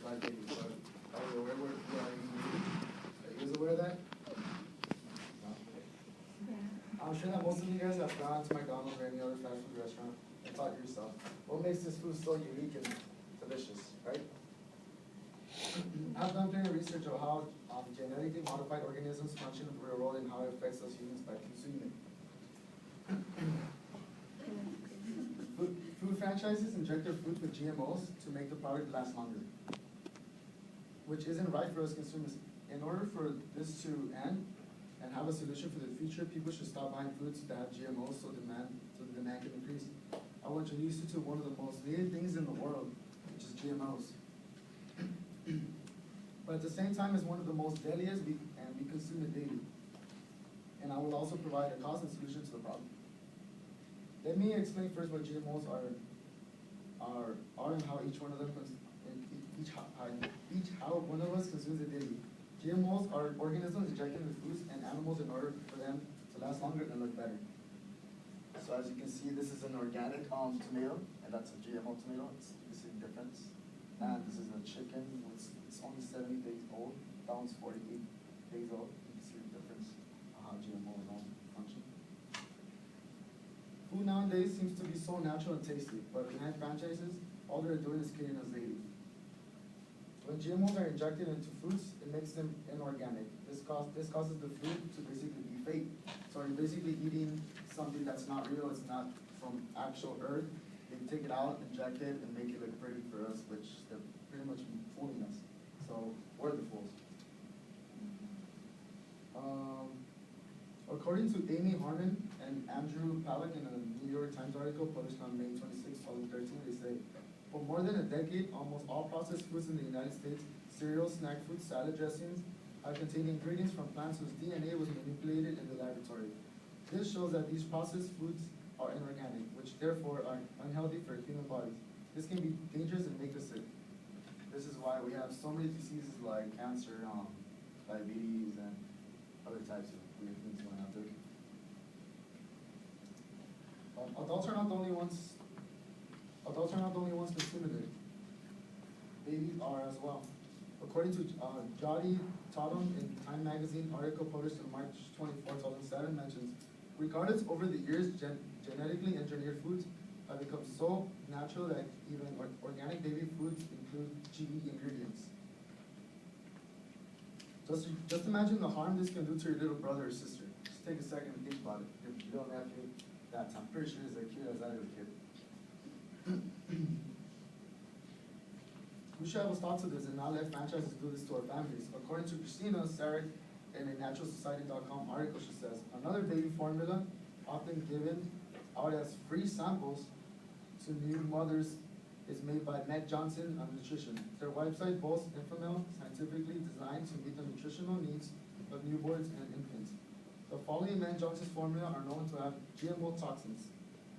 live baby. But are you aware what we are eating daily? Are you guys aware of that? No? I'm sure that most of you guys have gone to McDonald's or any other fast food restaurant and thought to yourself, what makes this food so unique and delicious, right? I've done plenty of research on how genetically modified organisms function and play a role in how it affects us humans by consuming it. Food franchises inject their food with GMOs to make the product last longer, which isn't right for us consumers. In order for this to end and have a solution for the future, people should stop buying foods that have GMOs so the demand can increase. I will introduce you to one of the most needed things in the world, which is GMOs. But at the same time, it's one of the most deadliest, and we consume it daily. And I will also provide a cause and solution to the problem. Let me explain first what GMOs are and how each one of them how one of us consumes it daily. GMOs are organisms injected into foods and animals in order for them to last longer and look better. So as you can see, this is an organic tomato, and that's a GMO tomato. You can see the difference. And this is a chicken. It's only 70 days old. That one's 48 days old. You can see the difference of how GMOs function. Food nowadays seems to be so natural and tasty, but behind franchises, all they're doing is killing us daily. When GMOs are injected into foods, it makes them inorganic. This causes the food to basically be fake. So you're basically eating something that's not real, it's not from actual earth. They take it out, inject it, and make it look pretty for us, which they're pretty much fooling us. So we're the fools. According to Amy Harmon and Andrew Palick in a New York Times article published on May 26, 2013, they say, for more than a decade, almost all processed foods in the United States, cereals, snack foods, salad dressings, have contained ingredients from plants whose DNA was manipulated in the laboratory. This shows that these processed foods are inorganic, which therefore are unhealthy for human bodies. This can be dangerous and make us sick. This is why we have so many diseases like cancer, diabetes, and other types of weird things going out there. Adults are not the only ones consuming it. Babies are as well. According to Jody Totham in Time Magazine article published on March 24, 2007 mentions, regardless over the years, genetically engineered foods have become so natural that even organic baby foods include GE ingredients. Just imagine the harm this can do to your little brother or sister. Just take a second and think about it. Your little nephew, that's, I'm pretty sure is as cute as that little kid. We should have a stop to this and not let franchises do this to our families. According to Christina Sarek in a naturalsociety.com article, she says, another baby formula often given out as free samples to new mothers is made by Matt Johnson on Nutrition. Their website boasts Infamil, scientifically designed to meet the nutritional needs of newborns and infants. The following Matt Johnson's formula are known to have GMO toxins: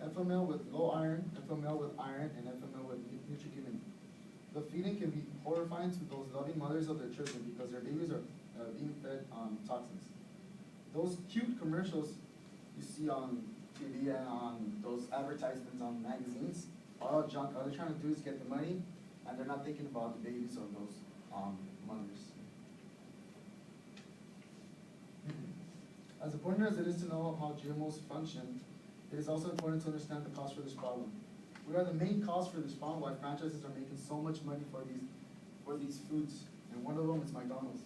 Enfamil with low iron, Enfamil with iron, and Enfamil with Nutrigimin. The feeding can be horrifying to those loving mothers of their children because their babies are being fed toxins. Those cute commercials you see on TV and on those advertisements on magazines, all junk. All they're trying to do is get the money, and they're not thinking about the babies of those mothers. As important as it is to know how GMOs function, it is also important to understand the cause for this problem. We are the main cause for this problem why franchises are making so much money for these foods, and one of them is McDonald's.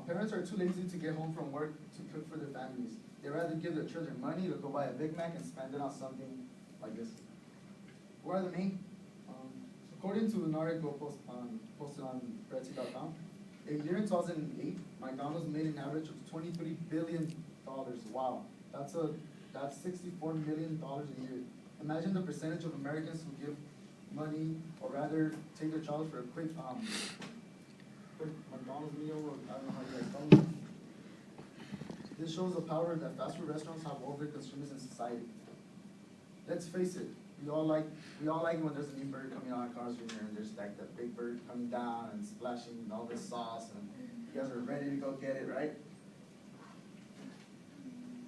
Parents are too lazy to get home from work to cook for their families. They rather give their children money to go buy a Big Mac and spend it on something like this. What are the main? According to an article posted on Breadsy.com, a year in 2008, McDonald's made an average of $23 billion. Wow, that's $64 million a year. Imagine the percentage of Americans who give money, or rather take their child for a quick McDonald's meal, or I don't know how you guys call it. This shows the power that fast food restaurants have over consumers in society. Let's face it, we all like when there's a new burger coming out of Carl's Jr. and there's like that big burger coming down and splashing all this sauce, and you guys are ready to go get it, right?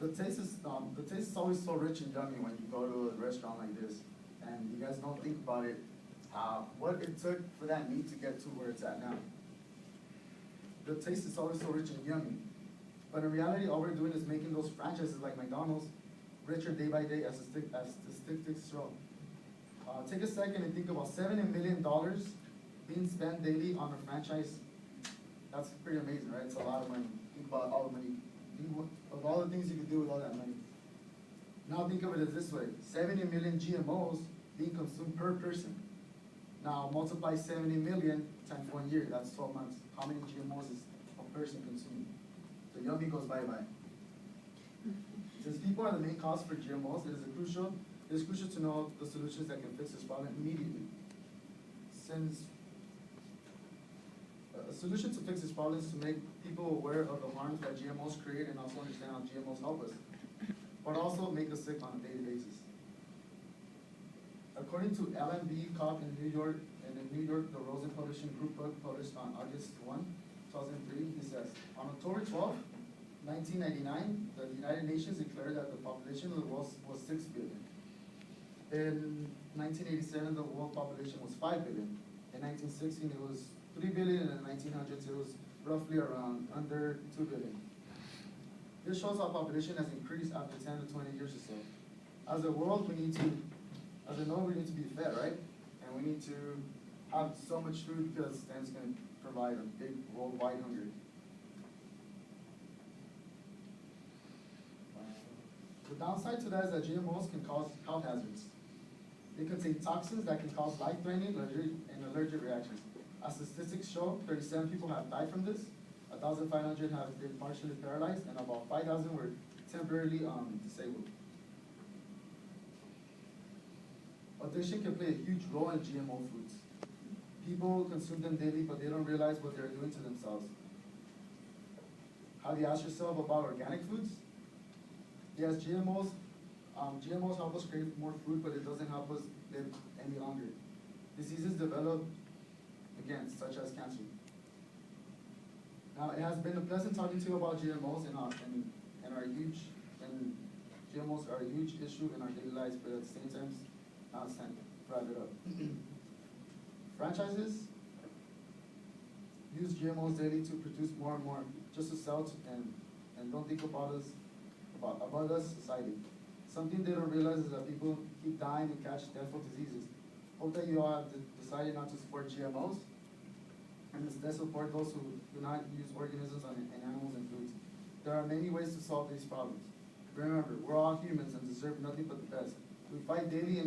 the taste is always so rich and yummy when you go to a restaurant like this, and you guys don't think about it, what it took for that meat to get to where it's at now. The taste is always so rich and yummy, but in reality, all we're doing is making those franchises like McDonald's richer day by day as the statistics show. Take a second and think about $70 million being spent daily on a franchise. That's pretty amazing, right? It's a lot of money. Think about all the money, of all the things you could do with all that money. Now think of it as this way: 70 million GMOs being consumed per person. Now multiply 70 million times 1 year. That's 12 months. How many GMOs is a person consuming? The yummy goes bye-bye. Since people are the main cause for GMOs, it is crucial to know the solutions that can fix this problem immediately. Since a solution to fix this problem is to make people aware of the harms that GMOs create and also understand how GMOs help us, but also make us sick on a daily basis. According to L&B Cobb in New York, the Rosen Publishing Group book published on August 1, 2003, he says, on October 12, 1999, the United Nations declared that the population of the world was 6 billion. In 1987, the world population was 5 billion. In 1916, it was 3 billion, and in the 1900s, it was roughly around under 2 billion. This shows how population has increased after 10 to 20 years or so. As a world, we need to be fed, right? And we need to have so much food because then it's going to provide a big worldwide hunger. The downside to that is that GMOs can cause health hazards. They contain toxins that can cause life-threatening and allergic reactions. As statistics show, 37 people have died from this, 1,500 have been partially paralyzed, and about 5,000 were temporarily disabled. Addiction can play a huge role in GMO foods. People consume them daily, but they don't realize what they're doing to themselves. Have you asked yourself about organic foods? Yes, GMOs help us crave more food, but it doesn't help us live any longer. Diseases develop, again, such as cancer. Now, it has been a pleasant talking to you about GMOs and GMOs are a huge issue in our daily lives, but at the same time, now it's time to wrap it up. Franchises use GMOs daily to produce more and more, just to sell and don't think about us society. Something they don't realize is that people keep dying and catch deathful diseases. Hope that you all have decided not to support GMOs and instead support those who do not use organisms in animals and foods. There are many ways to solve these problems. Remember, we're all humans and deserve nothing but the best. We fight daily